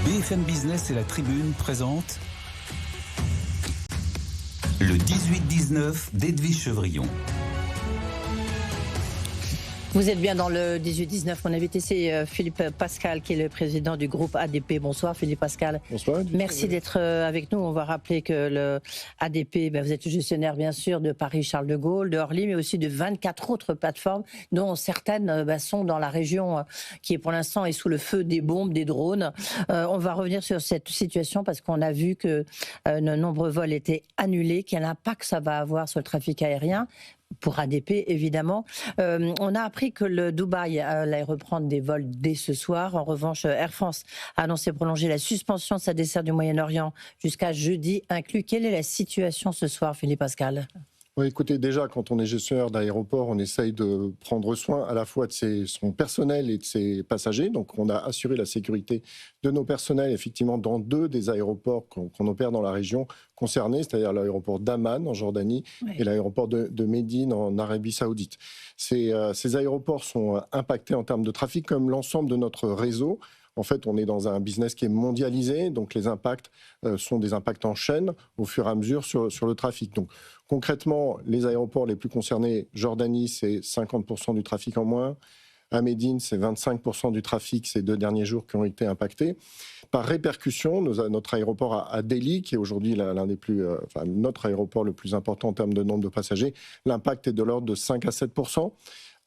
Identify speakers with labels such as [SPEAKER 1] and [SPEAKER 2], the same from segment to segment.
[SPEAKER 1] BFM Business et la Tribune présentent le 18-19 d'Edwige Chevrillon.
[SPEAKER 2] Vous êtes bien dans le 18-19. Mon invité, c'est Philippe Pascal, qui est le président du groupe ADP. Bonsoir Philippe Pascal.
[SPEAKER 3] Bonsoir.
[SPEAKER 2] Merci d'être avec nous. On va rappeler que le ADP, vous êtes gestionnaire bien sûr de Paris-Charles de Gaulle, de Orly, mais aussi de 24 autres plateformes, dont certaines sont dans la région qui est pour l'instant est sous le feu des bombes, des drones. On va revenir sur cette situation parce qu'on a vu que de nombreux vols étaient annulés. Quel impact ça va avoir sur le trafic aérien ? Pour ADP, évidemment. On a appris que le Dubaï allait reprendre des vols dès ce soir. En revanche, Air France a annoncé prolonger la suspension de sa desserte du Moyen-Orient jusqu'à jeudi inclus. Quelle est la situation ce soir, Philippe Pascal ?
[SPEAKER 3] Oui, écoutez, déjà, quand on est gestionnaire d'aéroport, on essaye de prendre soin à la fois de son personnel et de ses passagers. Donc, on a assuré la sécurité de nos personnels, effectivement, dans 2 des aéroports qu'on opère dans la région concernée, c'est-à-dire l'aéroport d'Amman en Jordanie et l'aéroport de Médine en Arabie Saoudite. Ces aéroports sont impactés en termes de trafic comme l'ensemble de notre réseau. En fait, on est dans un business qui est mondialisé, donc les impacts sont des impacts en chaîne au fur et à mesure sur le trafic. Donc concrètement, les aéroports les plus concernés, Jordanie, c'est 50% du trafic en moins. À Médine, c'est 25% du trafic ces 2 derniers jours qui ont été impactés. Par répercussion, notre aéroport à Delhi, qui est aujourd'hui notre aéroport le plus important en termes de nombre de passagers, l'impact est de l'ordre de 5 à 7%.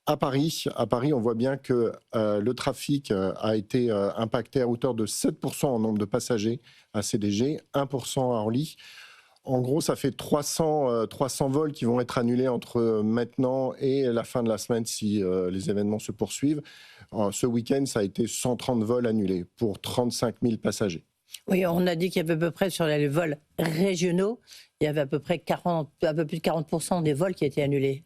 [SPEAKER 3] À Paris, on voit bien que le trafic a été impacté à hauteur de 7% en nombre de passagers à CDG, 1% à Orly. En gros, ça fait 300 vols qui vont être annulés entre maintenant et la fin de la semaine si les événements se poursuivent. Ce week-end, ça a été 130 vols annulés pour 35 000 passagers.
[SPEAKER 2] Oui, on a dit qu'il y avait à peu près sur les vols régionaux, il y avait à peu plus de 40% des vols qui étaient annulés.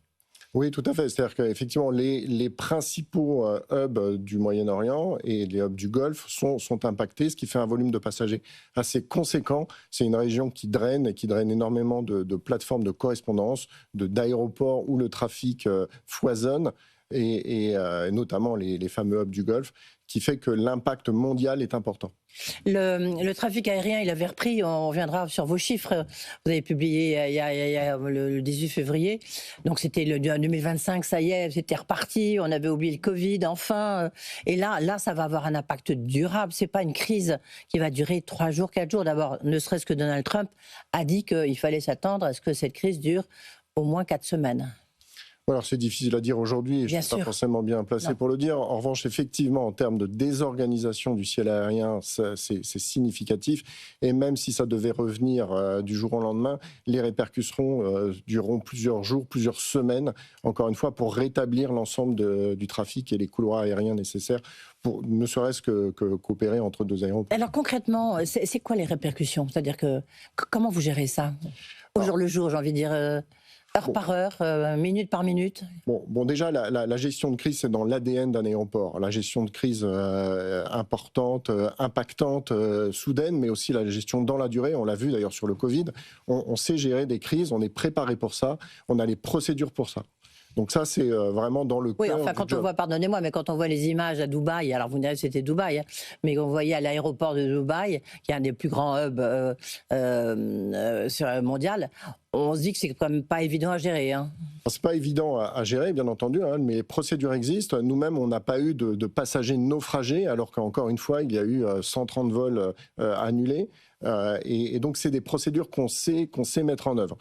[SPEAKER 3] Oui, tout à fait. C'est-à-dire qu'effectivement, les principaux hubs du Moyen-Orient et les hubs du Golfe sont impactés, ce qui fait un volume de passagers assez conséquent. C'est une région qui draine énormément de plateformes de correspondance, d'aéroports où le trafic foisonne, et notamment les fameux hubs du Golfe, qui fait que l'impact mondial est important.
[SPEAKER 2] Le trafic aérien, il avait repris, on reviendra sur vos chiffres. Vous avez publié il y a le 18 février, donc c'était le 2025, ça y est, c'était reparti, on avait oublié le Covid, enfin. Et là, ça va avoir un impact durable, c'est pas une crise qui va durer 3 jours, 4 jours. D'abord, ne serait-ce que Donald Trump a dit qu'il fallait s'attendre à ce que cette crise dure au moins 4 semaines.
[SPEAKER 3] Alors c'est difficile à dire aujourd'hui, et je ne suis pas forcément bien placé pour le dire. En revanche, effectivement, en termes de désorganisation du ciel aérien, c'est significatif. Et même si ça devait revenir du jour au lendemain, les répercussions dureront plusieurs jours, plusieurs semaines, encore une fois, pour rétablir l'ensemble du trafic et les couloirs aériens nécessaires, pour ne serait-ce que coopérer entre 2 aéroports.
[SPEAKER 2] Alors concrètement, c'est quoi les répercussions ? C'est-à-dire comment vous gérez ça au jour le jour, j'ai envie de dire heure par heure, minute par minute.
[SPEAKER 3] Bon, déjà, la gestion de crise, c'est dans l'ADN d'un aéroport. La gestion de crise importante, impactante, soudaine, mais aussi la gestion dans la durée. On l'a vu d'ailleurs sur le Covid. On sait gérer des crises, on est préparé pour ça, on a les procédures pour ça. Donc ça, c'est vraiment dans le cœur du job.
[SPEAKER 2] Oui, enfin, quand on voit, pardonnez-moi, mais quand on voit les images à Dubaï, alors vous direz que c'était Dubaï, mais on voyait à l'aéroport de Dubaï, qui est un des plus grands hubs mondial, on se dit que c'est quand même pas évident à gérer.
[SPEAKER 3] C'est pas évident à gérer, bien entendu, mais les procédures existent. Nous-mêmes, on n'a pas eu de passagers naufragés, alors qu'encore une fois, il y a eu 130 vols annulés. Et donc, c'est des procédures qu'on sait mettre en œuvre.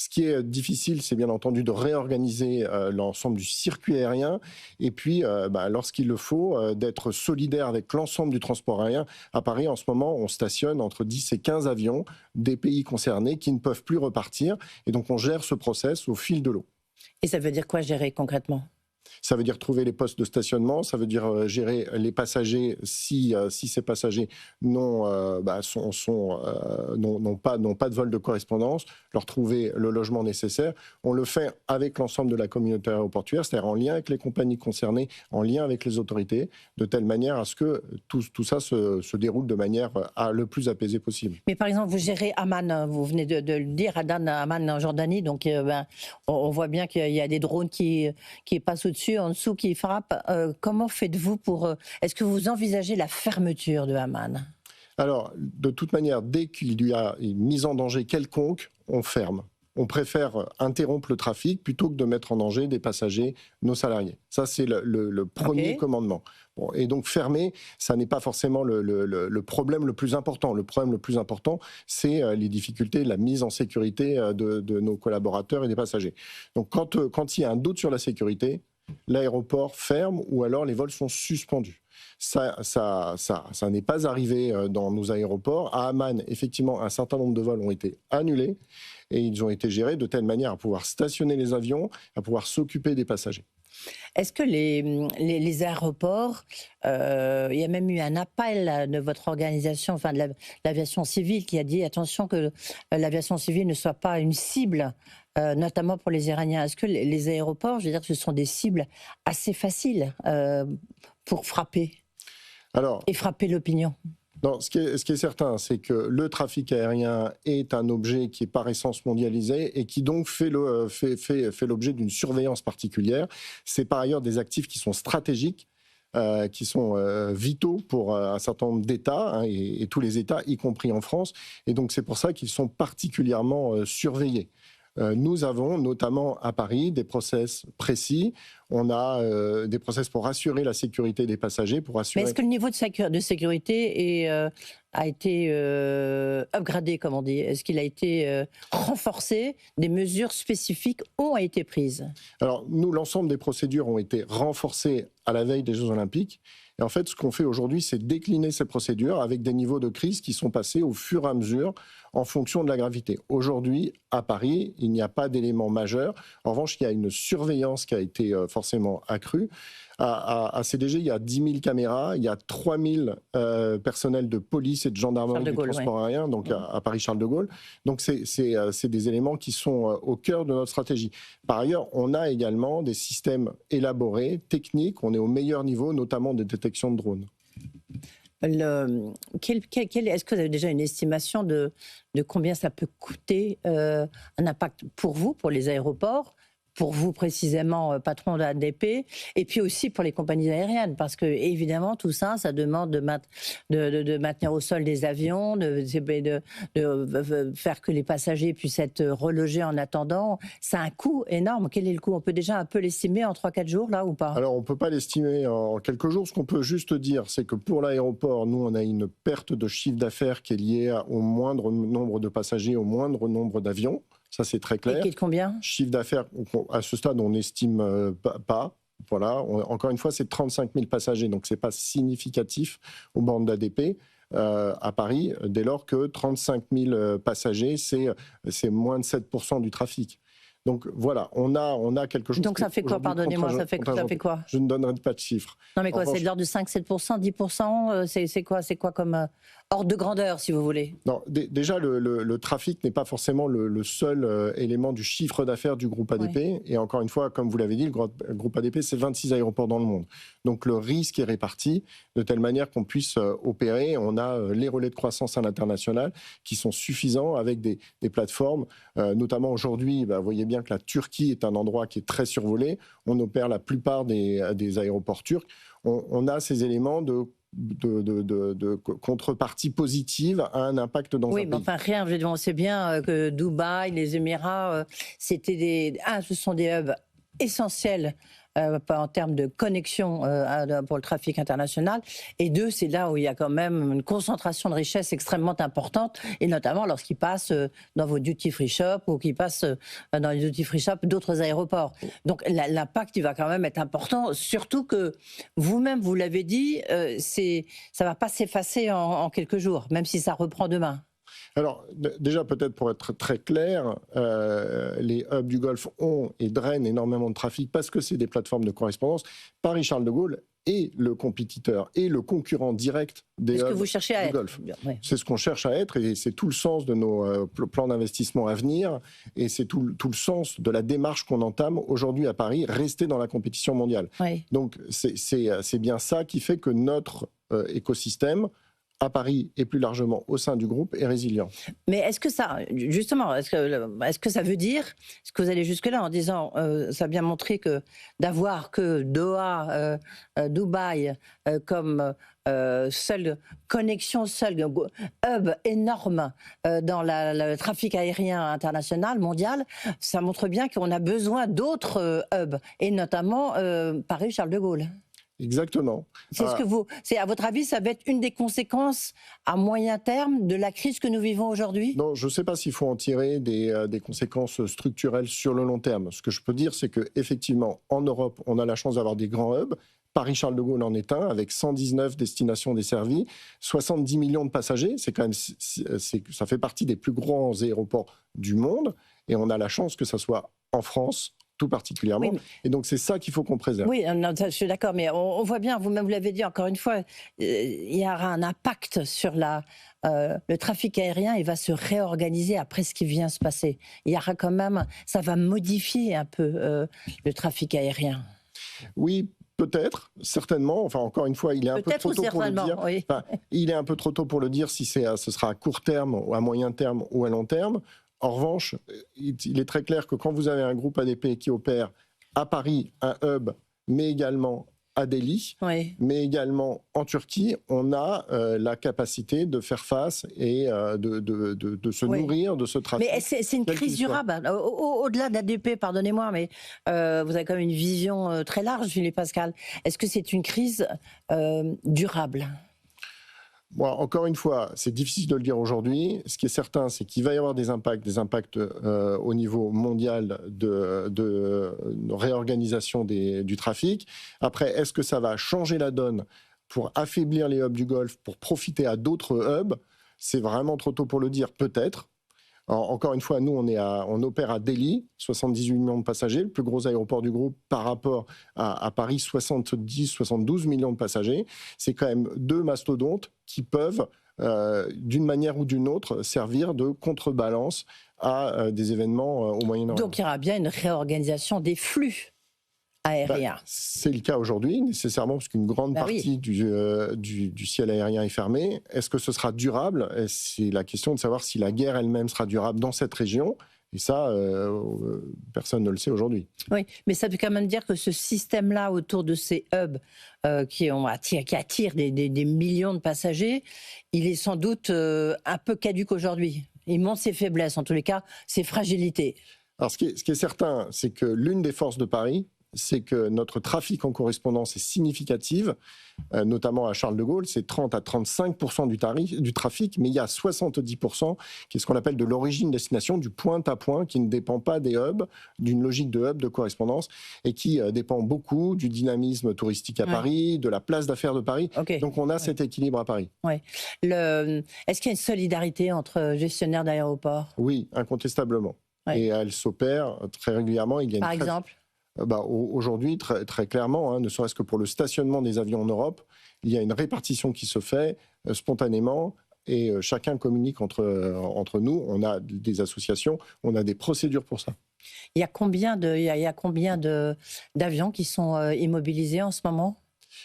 [SPEAKER 3] Ce qui est difficile, c'est bien entendu de réorganiser l'ensemble du circuit aérien et puis, lorsqu'il le faut, d'être solidaire avec l'ensemble du transport aérien. À Paris, en ce moment, on stationne entre 10 et 15 avions des pays concernés qui ne peuvent plus repartir. Et donc, on gère ce process au fil de l'eau.
[SPEAKER 2] Et ça veut dire quoi gérer concrètement ?
[SPEAKER 3] Ça veut dire trouver les postes de stationnement, ça veut dire gérer les passagers si ces passagers n'ont pas de vol de correspondance, leur trouver le logement nécessaire. On le fait avec l'ensemble de la communauté aéroportuaire, c'est-à-dire en lien avec les compagnies concernées, en lien avec les autorités, de telle manière à ce que tout ça se déroule de manière le plus apaisée possible.
[SPEAKER 2] Mais par exemple, vous gérez Amman, vous venez de le dire, Amman en Jordanie, donc on voit bien qu'il y a des drones qui passent au-dessus, en dessous, qui frappent. Comment faites-vous pour... Est-ce que vous envisagez la fermeture de Amman ?
[SPEAKER 3] Alors, de toute manière, dès qu'il y a une mise en danger quelconque, on ferme. On préfère interrompre le trafic plutôt que de mettre en danger des passagers, nos salariés. Ça, c'est le premier commandement. Bon, et donc, fermer, ça n'est pas forcément le problème le plus important. Le problème le plus important, c'est les difficultés, la mise en sécurité de nos collaborateurs et des passagers. Donc, quand il y a un doute sur la sécurité, l'aéroport ferme ou alors les vols sont suspendus. Ça n'est pas arrivé dans nos aéroports. À Amman, effectivement, un certain nombre de vols ont été annulés et ils ont été gérés de telle manière à pouvoir stationner les avions, à pouvoir s'occuper des passagers.
[SPEAKER 2] Est-ce que les aéroports, il y a même eu un appel de votre organisation, enfin de l'aviation civile, qui a dit attention que l'aviation civile ne soit pas une cible, notamment pour les Iraniens. Est-ce que les aéroports, je veux dire, ce sont des cibles assez faciles pour frapper et frapper l'opinion?
[SPEAKER 3] Non, ce qui est certain, c'est que le trafic aérien est un objet qui est par essence mondialisé et qui donc fait l'objet d'une surveillance particulière. C'est par ailleurs des actifs qui sont stratégiques, qui sont vitaux pour un certain nombre d'États, et tous les États, y compris en France. Et donc c'est pour ça qu'ils sont particulièrement surveillés. Nous avons notamment à Paris des process précis. On a des process pour assurer la sécurité des passagers, pour assurer...
[SPEAKER 2] Mais est-ce que le niveau de sécurité a été upgradé, comme on dit? Est-ce qu'il a été renforcé? Des mesures spécifiques ont été prises?
[SPEAKER 3] Alors, nous, l'ensemble des procédures ont été renforcées à la veille des Jeux Olympiques. Et en fait, ce qu'on fait aujourd'hui, c'est décliner ces procédures avec des niveaux de crise qui sont passés au fur et à mesure en fonction de la gravité. Aujourd'hui, à Paris, il n'y a pas d'élément majeur. En revanche, il y a une surveillance qui a été forcément accrue. À CDG, il y a 10 000 caméras, il y a 3 000 personnels de police et de gendarmerie du transport aérien, donc à Paris-Charles de Gaulle. Donc c'est des éléments qui sont au cœur de notre stratégie. Par ailleurs, on a également des systèmes élaborés, techniques, on est au meilleur niveau, notamment de détection de drones.
[SPEAKER 2] Est-ce que vous avez déjà une estimation de combien ça peut coûter un impact pour vous, pour les aéroports, pour vous précisément, patron de l'ADP, et puis aussi pour les compagnies aériennes, parce que évidemment tout ça, ça demande de maintenir au sol des avions, de faire que les passagers puissent être relogés en attendant. Ça a un coût énorme. Quel est le coût? On peut déjà un peu l'estimer en 3-4 jours, là, ou pas?
[SPEAKER 3] Alors, on ne peut pas l'estimer en quelques jours. Ce qu'on peut juste dire, c'est que pour l'aéroport, nous, on a une perte de chiffre d'affaires qui est liée au moindre nombre de passagers, au moindre nombre d'avions. Ça, c'est très clair.
[SPEAKER 2] Et qui est de combien?
[SPEAKER 3] Chiffre d'affaires, à ce stade, on n'estime pas. Voilà. Encore une fois, c'est 35 000 passagers, donc ce n'est pas significatif aux bornes d'ADP. À Paris, dès lors que 35 000 passagers, c'est moins de 7% du trafic. Donc voilà, on a quelque chose...
[SPEAKER 2] Donc ça fait quoi, pardonnez-moi, ça fait quoi?
[SPEAKER 3] Je ne donnerai pas de chiffres.
[SPEAKER 2] Non mais quoi, c'est de l'ordre de 5-7%, 10%, c'est quoi comme ordre de grandeur, si vous voulez? Non,
[SPEAKER 3] déjà, le trafic n'est pas forcément le seul élément du chiffre d'affaires du groupe ADP. Oui. Et encore une fois, comme vous l'avez dit, le groupe ADP, c'est 26 aéroports dans le monde. Donc le risque est réparti de telle manière qu'on puisse opérer. On a les relais de croissance à l'international qui sont suffisants avec des plateformes. Notamment aujourd'hui, vous voyez bien que la Turquie est un endroit qui est très survolé. On opère la plupart des aéroports turcs. On a ces éléments de contrepartie positive à un impact dans un pays.
[SPEAKER 2] Oui, mais enfin rien, on sait bien que Dubaï, les Émirats, ce sont des hubs essentiels en termes de connexion pour le trafic international, et deux, c'est là où il y a quand même une concentration de richesse extrêmement importante, et notamment lorsqu'ils passent dans vos duty-free shops ou qu'ils passent dans les duty-free shops d'autres aéroports. Donc l'impact, il va quand même être important, surtout que vous-même, vous l'avez dit, ça ne va pas s'effacer en quelques jours, même si ça reprend demain.
[SPEAKER 3] Alors, déjà, peut-être pour être très clair, les hubs du Golfe ont et drainent énormément de trafic parce que c'est des plateformes de correspondance. Paris-Charles de Gaulle est le compétiteur et le concurrent direct des hubs du Golfe. Oui. C'est ce qu'on cherche à être et c'est tout le sens de nos plans d'investissement à venir et c'est tout le sens de la démarche qu'on entame aujourd'hui à Paris, rester dans la compétition mondiale. Oui. Donc, c'est bien ça qui fait que notre écosystème à Paris et plus largement au sein du groupe est résilient.
[SPEAKER 2] Mais est-ce que ça, justement, est-ce que ça veut dire, est-ce que vous allez jusque-là en disant, ça a bien montré que d'avoir que Doha, Dubaï comme seule connexion, seul hub énorme dans le trafic aérien international, mondial, ça montre bien qu'on a besoin d'autres hubs, et notamment Paris-Charles de Gaulle.
[SPEAKER 3] Exactement.
[SPEAKER 2] C'est à votre avis, ça va être une des conséquences à moyen terme de la crise que nous vivons aujourd'hui?
[SPEAKER 3] Non, je ne sais pas s'il faut en tirer des conséquences structurelles sur le long terme. Ce que je peux dire, c'est qu'effectivement, en Europe, on a la chance d'avoir des grands hubs. Paris-Charles de Gaulle en est un, avec 119 destinations desservies, 70 millions de passagers. C'est quand même, ça fait partie des plus grands aéroports du monde. Et on a la chance que ça soit en France, tout particulièrement. Oui, et donc, c'est ça qu'il faut qu'on préserve.
[SPEAKER 2] Oui, non, je suis d'accord, mais on voit bien, vous-même vous l'avez dit encore une fois, il y aura un impact sur le trafic aérien. Il va se réorganiser après ce qui vient se passer. Il y aura quand même, ça va modifier un peu le trafic aérien.
[SPEAKER 3] Oui, peut-être, certainement. Enfin, encore une fois, il est un peu trop tôt pour le dire.
[SPEAKER 2] Oui.
[SPEAKER 3] Enfin, il est un peu trop tôt pour le dire si ce sera à court terme, ou à moyen terme ou à long terme. En revanche, il est très clair que quand vous avez un groupe ADP qui opère à Paris, un hub, mais également à Delhi, oui, mais également en Turquie, on a la capacité de faire face et de se nourrir de ce trafic.
[SPEAKER 2] Mais c'est une crise durable. Au-delà d'ADP, pardonnez-moi, mais vous avez quand même une vision très large, Philippe Pascal. Est-ce que c'est une crise durable ?
[SPEAKER 3] Bon, encore une fois, c'est difficile de le dire aujourd'hui. Ce qui est certain, c'est qu'il va y avoir des impacts au niveau mondial de réorganisation du trafic. Après, est-ce que ça va changer la donne pour affaiblir les hubs du Golfe, pour profiter à d'autres hubs? C'est vraiment trop tôt pour le dire, peut-être. Alors, encore une fois, nous, on opère à Delhi, 78 millions de passagers, le plus gros aéroport du groupe par rapport à Paris, 70-72 millions de passagers. C'est quand même deux mastodontes qui peuvent, d'une manière ou d'une autre, servir de contrebalance à des événements au Moyen-Orient.
[SPEAKER 2] Donc il y aura bien une réorganisation des flux aérien.
[SPEAKER 3] C'est le cas aujourd'hui, nécessairement, parce qu'une grande partie du ciel aérien est fermée. Est-ce que ce sera durable? C'est la question de savoir si la guerre elle-même sera durable dans cette région. Et ça, personne ne le sait aujourd'hui.
[SPEAKER 2] Oui, mais ça veut quand même dire que ce système-là, autour de ces hubs qui attirent des millions de passagers, il est sans doute un peu caduc aujourd'hui. Il montre ses faiblesses, en tous les cas, ses fragilités.
[SPEAKER 3] Alors, ce qui est certain, c'est que l'une des forces de Paris, c'est que notre trafic en correspondance est significative, notamment à Charles de Gaulle, c'est 30 à 35% du trafic, mais il y a 70% qui est ce qu'on appelle de l'origine-destination, du point à point, qui ne dépend pas des hubs, d'une logique de hub de correspondance, et qui dépend beaucoup du dynamisme touristique à Paris, de la place d'affaires de Paris. Okay. Donc on a cet équilibre à Paris.
[SPEAKER 2] Ouais. Est-ce qu'il y a une solidarité entre gestionnaires d'aéroports?
[SPEAKER 3] Oui, incontestablement. Ouais. Et elle s'opère très régulièrement. Il y a
[SPEAKER 2] Par exemple
[SPEAKER 3] aujourd'hui, très, très clairement, ne serait-ce que pour le stationnement des avions en Europe, il y a une répartition qui se fait spontanément et chacun communique entre nous. On a des associations, on a des procédures pour ça.
[SPEAKER 2] Il y a combien d'avions qui sont immobilisés en ce moment,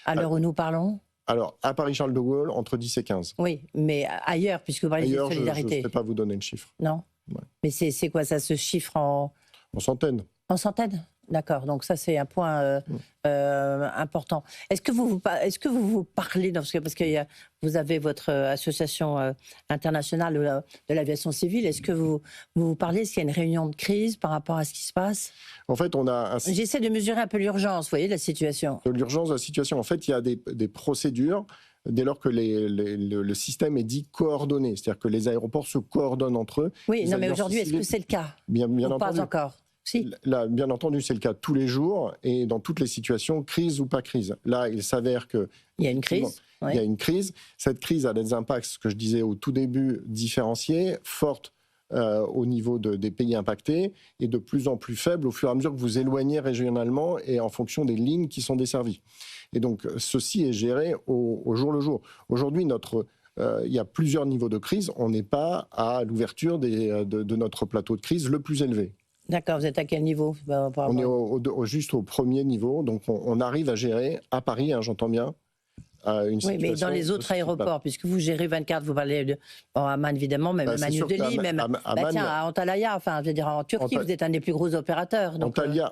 [SPEAKER 2] à l'heure où nous parlons?
[SPEAKER 3] Alors, à Paris-Charles de Gaulle, entre 10 et 15.
[SPEAKER 2] Oui, mais ailleurs, puisque vous parlez de solidarité.
[SPEAKER 3] Je ne sais pas vous donner le chiffre.
[SPEAKER 2] Non. Ouais. Mais c'est quoi, ça se chiffre en
[SPEAKER 3] centaines.
[SPEAKER 2] En centaines? D'accord, donc ça c'est un point important. Est-ce que vous parlez, parce que vous avez votre association internationale de l'aviation civile, est-ce que vous parlez, est-ce qu'il y a une réunion de crise par rapport à ce qui se passe?
[SPEAKER 3] En fait, on a...
[SPEAKER 2] J'essaie de mesurer un peu l'urgence, vous voyez, de la situation.
[SPEAKER 3] L'urgence de la situation, en fait, il y a des procédures dès lors que le système est dit coordonné, c'est-à-dire que les aéroports se coordonnent entre eux.
[SPEAKER 2] Oui, non mais aujourd'hui, est-ce que c'est le cas?
[SPEAKER 3] Bien entendu.
[SPEAKER 2] Pas encore. Si.
[SPEAKER 3] Là, bien entendu, c'est le cas tous les jours et dans toutes les situations, crise ou pas crise. Là, il s'avère qu'il
[SPEAKER 2] y a une crise.
[SPEAKER 3] Il y a une crise. Cette crise a des impacts, ce que je disais au tout début, différenciés, fortes au niveau des pays impactés et de plus en plus faibles au fur et à mesure que vous éloignez régionalement et en fonction des lignes qui sont desservies. Et donc, ceci est géré au jour le jour. Aujourd'hui, il y a plusieurs niveaux de crise. On n'est pas à l'ouverture de notre plateau de crise le plus élevé.
[SPEAKER 2] D'accord, vous êtes à quel niveau?
[SPEAKER 3] On est juste au premier niveau, donc on arrive à gérer, à Paris, j'entends bien, à une situation...
[SPEAKER 2] Oui, mais dans les autres aéroports, puisque vous gérez 24, vous parlez de Amman évidemment, même à New Delhi, même à Antalya, enfin, je veux dire en Turquie, vous êtes un des plus gros opérateurs. Donc,
[SPEAKER 3] Antalya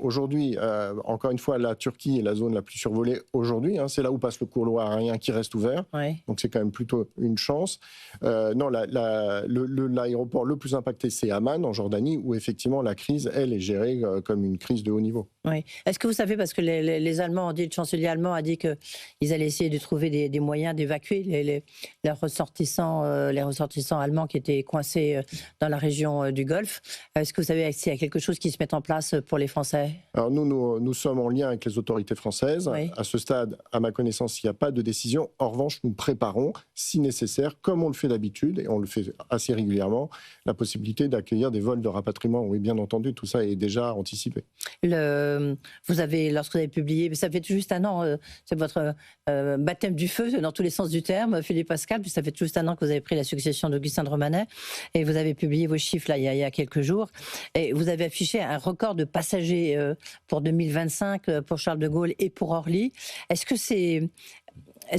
[SPEAKER 3] aujourd'hui, encore une fois, la Turquie est la zone la plus survolée aujourd'hui. C'est là où passe le couloir aérien qui reste ouvert. Oui. Donc c'est quand même plutôt une chance. Non, l'aéroport le plus impacté, c'est Amman, en Jordanie, où effectivement la crise, elle, est gérée comme une crise de haut niveau.
[SPEAKER 2] Oui. Est-ce que vous savez, parce que les Allemands ont dit, le chancelier allemand a dit qu'ils allaient essayer de trouver des moyens d'évacuer les ressortissants allemands qui étaient coincés dans la région du Golfe. Est-ce que vous savez s'il y a quelque chose qui se met en place pour les Français?
[SPEAKER 3] Alors nous sommes en lien avec les autorités françaises. Oui. À ce stade, à ma connaissance, il n'y a pas de décision. En revanche, nous préparons, si nécessaire, comme on le fait d'habitude, et on le fait assez régulièrement, la possibilité d'accueillir des vols de rapatriement. Oui, bien entendu, tout ça est déjà anticipé.
[SPEAKER 2] Lorsque vous avez publié, ça fait juste un an, c'est votre baptême du feu, dans tous les sens du terme, Philippe Pascal, puis ça fait juste un an que vous avez pris la succession d'Augustin de Romanet, et vous avez publié vos chiffres là, il y a quelques jours, et vous avez affiché un record de passagers pour 2025 pour Charles de Gaulle et pour Orly. Est-ce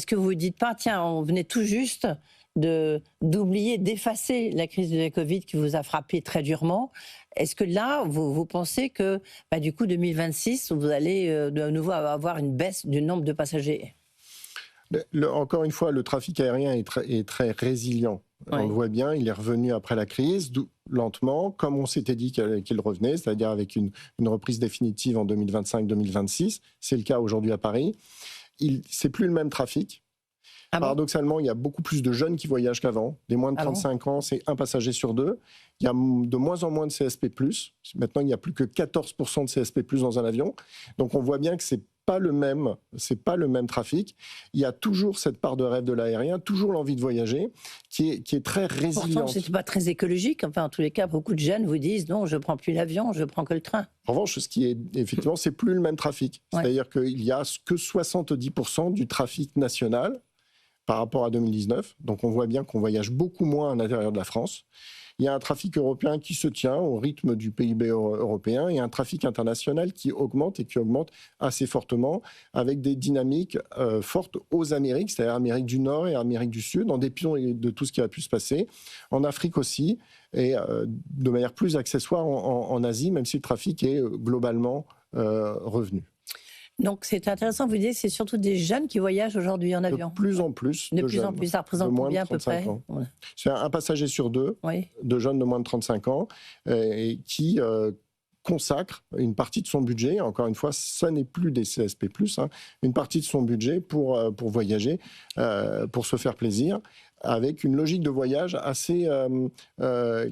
[SPEAKER 2] que vous ne dites pas, tiens, on venait tout juste d'oublier, d'effacer la crise de la Covid qui vous a frappé très durement? Est-ce que là, vous pensez que du coup 2026, vous allez de nouveau avoir une baisse du nombre de passagers?
[SPEAKER 3] Encore une fois, le trafic aérien est très résilient. Oui. On le voit bien, il est revenu après la crise, lentement, comme on s'était dit qu'il revenait, c'est-à-dire avec une reprise définitive en 2025-2026. C'est le cas aujourd'hui à Paris. C'est plus le même trafic. Paradoxalement, il y a beaucoup plus de jeunes qui voyagent qu'avant. Des moins de 35 ans, c'est un passager sur deux. Il y a de moins en moins de CSP+. Maintenant, il n'y a plus que 14% de CSP+, dans un avion. Donc, on voit bien que c'est pas le même trafic. Il y a toujours cette part de rêve de l'aérien, toujours l'envie de voyager, qui est très résiliente.
[SPEAKER 2] Pourtant, c'est pas très écologique. Enfin, en tous les cas, beaucoup de jeunes vous disent non, je prends plus l'avion, je prends que le train.
[SPEAKER 3] En revanche, ce qui est effectivement, c'est plus le même trafic. Ouais. C'est-à-dire qu'il y a que 70% du trafic national par rapport à 2019. Donc on voit bien qu'on voyage beaucoup moins à l'intérieur de la France. Il y a un trafic européen qui se tient au rythme du PIB européen et un trafic international qui augmente et qui augmente assez fortement avec des dynamiques fortes aux Amériques, c'est-à-dire Amérique du Nord et Amérique du Sud, en dépit de tout ce qui a pu se passer. En Afrique aussi et de manière plus accessoire en Asie, même si le trafic est globalement revenu.
[SPEAKER 2] Donc c'est intéressant, vous disiez que c'est surtout des jeunes qui voyagent aujourd'hui en avion.
[SPEAKER 3] De plus en plus.
[SPEAKER 2] De plus en plus, ça représente combien à peu près?
[SPEAKER 3] Ouais. C'est un passager sur deux, oui, de jeunes de moins de 35 ans et qui consacre une partie de son budget, encore une fois, ça n'est plus des CSP+, une partie de son budget pour voyager, pour se faire plaisir, avec une logique de voyage assez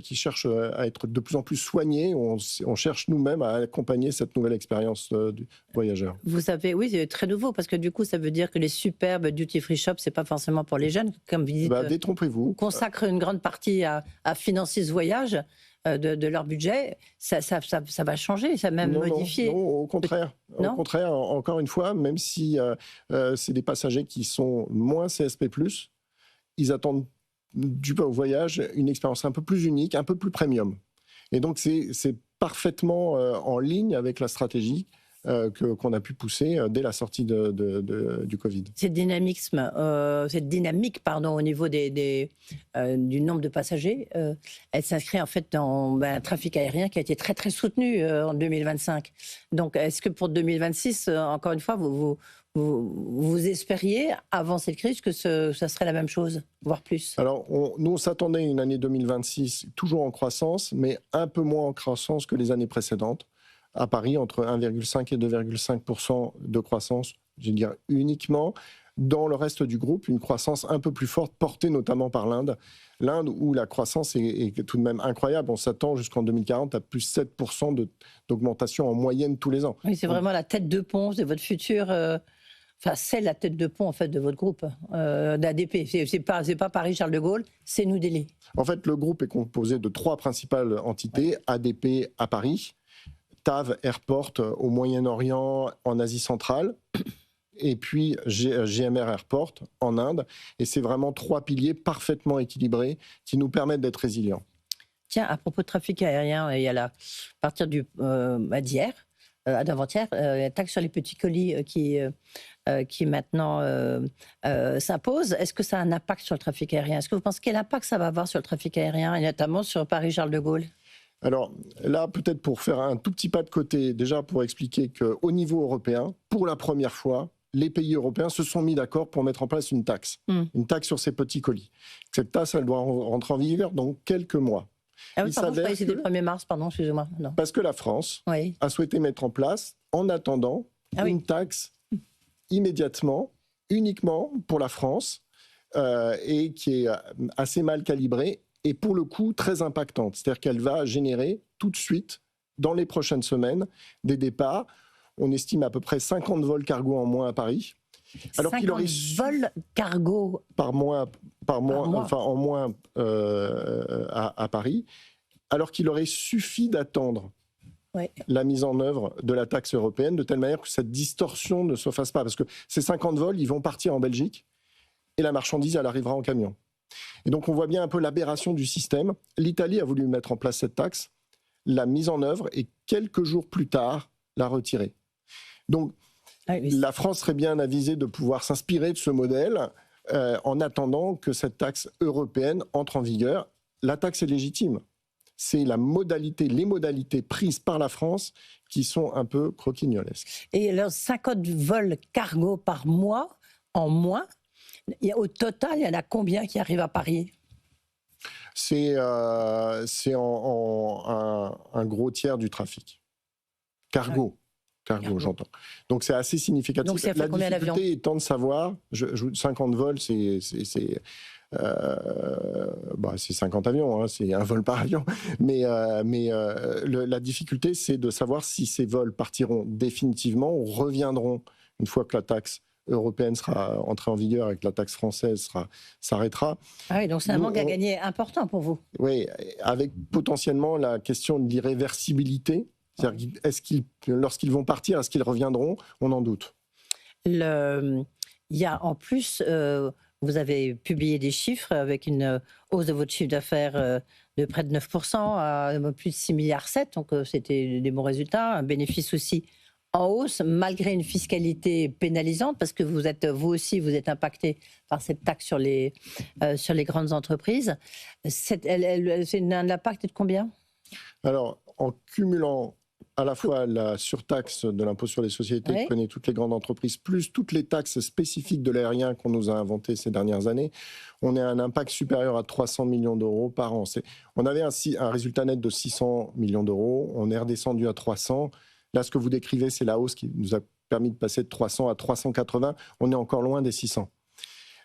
[SPEAKER 3] qui cherche à être de plus en plus soignée. On cherche nous-mêmes à accompagner cette nouvelle expérience du voyageur.
[SPEAKER 2] Vous savez, oui, c'est très nouveau, parce que du coup, ça veut dire que les superbes duty-free shops, c'est pas forcément pour les jeunes, comme vous dites.
[SPEAKER 3] Détrompez-vous.
[SPEAKER 2] Consacrent une grande partie à financer ce voyage de leur budget, ça va changer, ça va même modifier.
[SPEAKER 3] Non, au contraire. Non, au contraire, encore une fois, même si c'est des passagers qui sont moins CSP+, ils attendent du voyage une expérience un peu plus unique, un peu plus premium. Et donc, c'est parfaitement en ligne avec la stratégie qu'on a pu pousser dès la sortie du Covid.
[SPEAKER 2] Cette dynamique, au niveau du nombre de passagers, elle s'inscrit en fait dans un trafic aérien qui a été très très soutenu en 2025. Donc, est-ce que pour 2026, encore une fois, vous espériez, avant cette crise, que ça serait la même chose, voire plus?
[SPEAKER 3] Alors, nous, on s'attendait à une année 2026 toujours en croissance, mais un peu moins en croissance que les années précédentes. À Paris, entre 1,5 et 2,5% de croissance, je veux dire uniquement. Dans le reste du groupe, une croissance un peu plus forte, portée notamment par l'Inde. L'Inde, où la croissance est tout de même incroyable. On s'attend jusqu'en 2040 à plus 7% d'augmentation en moyenne tous les ans.
[SPEAKER 2] Oui, c'est vraiment la tête de pont de votre futur... Enfin, c'est la tête de pont en fait de votre groupe d'ADP. C'est pas Paris-Charles de Gaulle, c'est New Delhi.
[SPEAKER 3] En fait, le groupe est composé de 3 principales entités. Ouais. ADP à Paris, TAV Airport au Moyen-Orient, en Asie centrale, et puis GMR Airport en Inde. Et c'est vraiment 3 piliers parfaitement équilibrés qui nous permettent d'être résilients.
[SPEAKER 2] Tiens, à propos de trafic aérien, il y a à partir d'hier, d'avant-hier, la taxe sur les petits colis qui maintenant s'impose. Est-ce que ça a un impact sur le trafic aérien? Est-ce que vous pensez quel impact ça va avoir sur le trafic aérien, et notamment sur Paris-Charles de Gaulle?
[SPEAKER 3] Alors là, peut-être pour faire un tout petit pas de côté, déjà pour expliquer qu'au niveau européen, pour la première fois, les pays européens se sont mis d'accord pour mettre en place une taxe sur ces petits colis. Cette taxe, elle doit rentrer en vigueur dans quelques mois.
[SPEAKER 2] Ah oui, pardon, je croyais que c'était le 1er mars, pardon, excusez-moi. Non.
[SPEAKER 3] Parce que la France a souhaité mettre en place, en attendant, une taxe immédiatement, uniquement pour la France, et qui est assez mal calibrée, et pour le coup très impactante. C'est-à-dire qu'elle va générer tout de suite, dans les prochaines semaines, des départs. On estime à peu près 50 vols cargo en moins à Paris.
[SPEAKER 2] Alors 50 vols cargo
[SPEAKER 3] par mois. Enfin en moins à Paris, alors qu'il aurait suffi d'attendre la mise en œuvre de la taxe européenne de telle manière que cette distorsion ne se fasse pas. Parce que ces 50 vols, ils vont partir en Belgique et la marchandise, elle arrivera en camion. Et donc on voit bien un peu l'aberration du système. L'Italie a voulu mettre en place cette taxe, l'a mise en œuvre et quelques jours plus tard, l'a retirée. Donc la France serait bien avisée de pouvoir s'inspirer de ce modèle en attendant que cette taxe européenne entre en vigueur. La taxe est légitime. C'est les modalités prises par la France qui sont un peu croquignolesques.
[SPEAKER 2] Et alors 50 vols cargo par mois en moins, au total, il y en a combien qui arrivent à Paris?
[SPEAKER 3] C'est un gros tiers du trafic. Cargo, j'entends. Donc c'est assez significatif.
[SPEAKER 2] Donc ça fait combien d'avions?
[SPEAKER 3] La difficulté étant de savoir, 50 vols, c'est 50 avions, hein, c'est un vol par avion. Mais la difficulté, c'est de savoir si ces vols partiront définitivement ou reviendront une fois que la taxe européenne sera entrée en vigueur et que la taxe française s'arrêtera.
[SPEAKER 2] Ah oui, donc c'est un manque à gagner important pour vous.
[SPEAKER 3] Oui, avec potentiellement la question de l'irréversibilité. C'est-à-dire, lorsqu'ils vont partir, est-ce qu'ils reviendront? On en doute. Il
[SPEAKER 2] y a en plus, vous avez publié des chiffres avec une hausse de votre chiffre d'affaires de près de 9% à plus de 6,7 milliards. Donc c'était des bons résultats. Un bénéfice aussi en hausse, malgré une fiscalité pénalisante, parce que vous aussi, vous êtes impacté par cette taxe sur les grandes entreprises. C'est un impact de combien?
[SPEAKER 3] Alors, en cumulant à la fois la surtaxe de l'impôt sur les sociétés que connaissent toutes les grandes entreprises, plus toutes les taxes spécifiques de l'aérien qu'on nous a inventées ces dernières années, on a un impact supérieur à 300 millions d'euros par an. On avait un résultat net de 600 millions d'euros, on est redescendu à 300. Là, ce que vous décrivez, c'est la hausse qui nous a permis de passer de 300 à 380. On est encore loin des 600.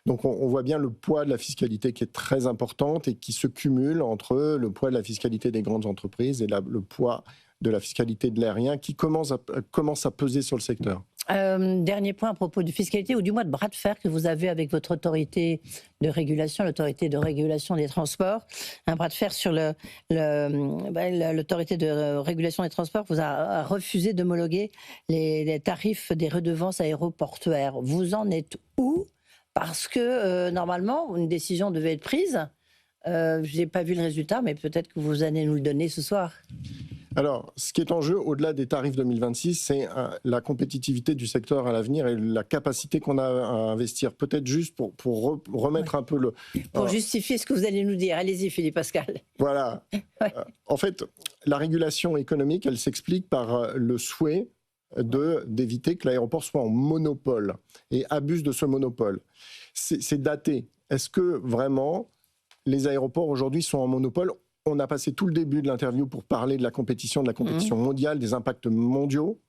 [SPEAKER 3] Donc on voit bien le poids de la fiscalité qui est très importante et qui se cumule entre le poids de la fiscalité des grandes entreprises et le poids de la fiscalité de l'aérien qui commence à peser sur le secteur.
[SPEAKER 2] Dernier point à propos de fiscalité, ou du moins de bras de fer que vous avez avec votre autorité de régulation, l'autorité de régulation des transports. Un bras de fer sur l'autorité de régulation des transports vous a refusé d'homologuer les tarifs des redevances aéroportuaires. Vous en êtes où? Parce que normalement, une décision devait être prise. Je n'ai pas vu le résultat, mais peut-être que vous allez nous le donner ce soir.
[SPEAKER 3] Alors, ce qui est en jeu, au-delà des tarifs 2026, c'est la compétitivité du secteur à l'avenir et la capacité qu'on a à investir. Peut-être juste pour remettre un peu le...
[SPEAKER 2] Pour justifier ce que vous allez nous dire. Allez-y, Philippe Pascal.
[SPEAKER 3] Voilà. En fait, la régulation économique, elle s'explique par le souhait d'éviter que l'aéroport soit en monopole et abuse de ce monopole. C'est daté. Est-ce que vraiment les aéroports aujourd'hui sont en monopole? On a passé tout le début de l'interview pour parler de la compétition mondiale, des impacts mondiaux.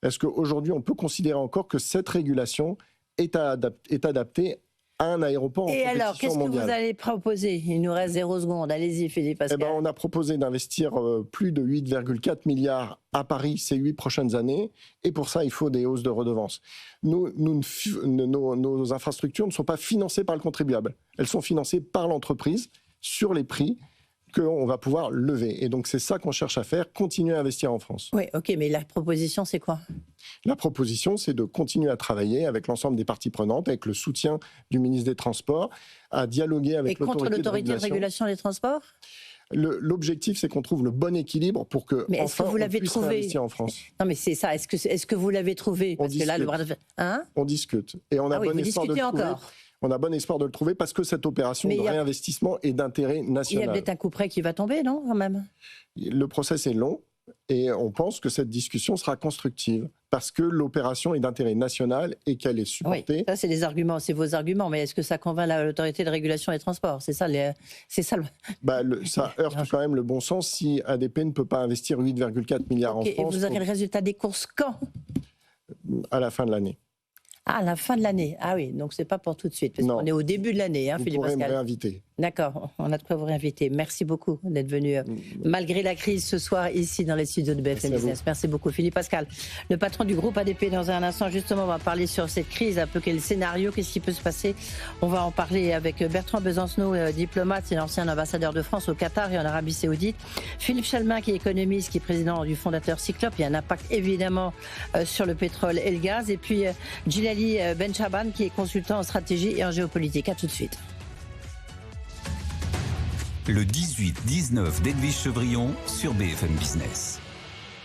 [SPEAKER 3] Est-ce qu'aujourd'hui, on peut considérer encore que cette régulation est adaptée à un aéroport en compétition mondiale?
[SPEAKER 2] Et alors, qu'est-ce que vous allez proposer? Il nous reste 0 seconde. Allez-y, Philippe Pascal.
[SPEAKER 3] On a proposé d'investir plus de 8,4 milliards à Paris ces 8 prochaines années. Et pour ça, il faut des hausses de redevances. Nos infrastructures ne sont pas financées par le contribuable. Elles sont financées par l'entreprise sur les prix qu'on va pouvoir lever. Et donc, c'est ça qu'on cherche à faire, continuer à investir en France.
[SPEAKER 2] Oui, ok, mais la proposition, c'est quoi?
[SPEAKER 3] La proposition, c'est de continuer à travailler avec l'ensemble des parties prenantes, avec le soutien du ministre des Transports, à dialoguer avec
[SPEAKER 2] l'autorité de régulation des transports.
[SPEAKER 3] L'objectif, c'est qu'on trouve le bon équilibre pour que
[SPEAKER 2] mais
[SPEAKER 3] enfin,
[SPEAKER 2] vous l'avez
[SPEAKER 3] on puisse
[SPEAKER 2] trouvé
[SPEAKER 3] réinvestir en France.
[SPEAKER 2] Non, mais c'est ça. Est-ce que vous l'avez trouvé? Parce que là, le bras de fer. Hein?
[SPEAKER 3] On discute. Et on a bon espoir de le trouver. On a bon espoir de le trouver parce que cette opération de réinvestissement est d'intérêt national.
[SPEAKER 2] Il y a peut-être un coup près qui va tomber, non, quand même?
[SPEAKER 3] Le process est long et on pense que cette discussion sera constructive parce que l'opération est d'intérêt national et qu'elle est supportée.
[SPEAKER 2] Oui, ça, c'est des arguments, c'est vos arguments, mais est-ce que ça convainc l'autorité de régulation des transports? C'est ça, ça
[SPEAKER 3] heurte quand même le bon sens si ADP ne peut pas investir 8,4 milliards en France.
[SPEAKER 2] Et vous aurez le résultat des courses quand?
[SPEAKER 3] À la fin de l'année.
[SPEAKER 2] Ah, à la fin de l'année. Ah oui, donc c'est pas pour tout de suite, parce qu'on est au début de l'année, hein, Philippe Pascal.
[SPEAKER 3] Vous pourrez me réinviter.
[SPEAKER 2] D'accord, on a de quoi vous réinviter. Merci beaucoup d'être venu, malgré la crise, ce soir, ici, dans les studios de BFM Business. Merci beaucoup, Philippe Pascal. Le patron du groupe ADP, dans un instant, justement, on va parler sur cette crise, un peu quel scénario, qu'est-ce qui peut se passer. On va en parler avec Bertrand Besancenot, diplomate, c'est l'ancien ambassadeur de France au Qatar et en Arabie Saoudite. Philippe Chalmin, qui est économiste, qui est président du fondateur Cyclope. Il y a un impact, évidemment, sur le pétrole et le gaz. Et puis, Djilali Benchaban, qui est consultant en stratégie et en géopolitique. À tout de suite.
[SPEAKER 1] Le 18-19 d'Edwige Chevrillon sur BFM Business.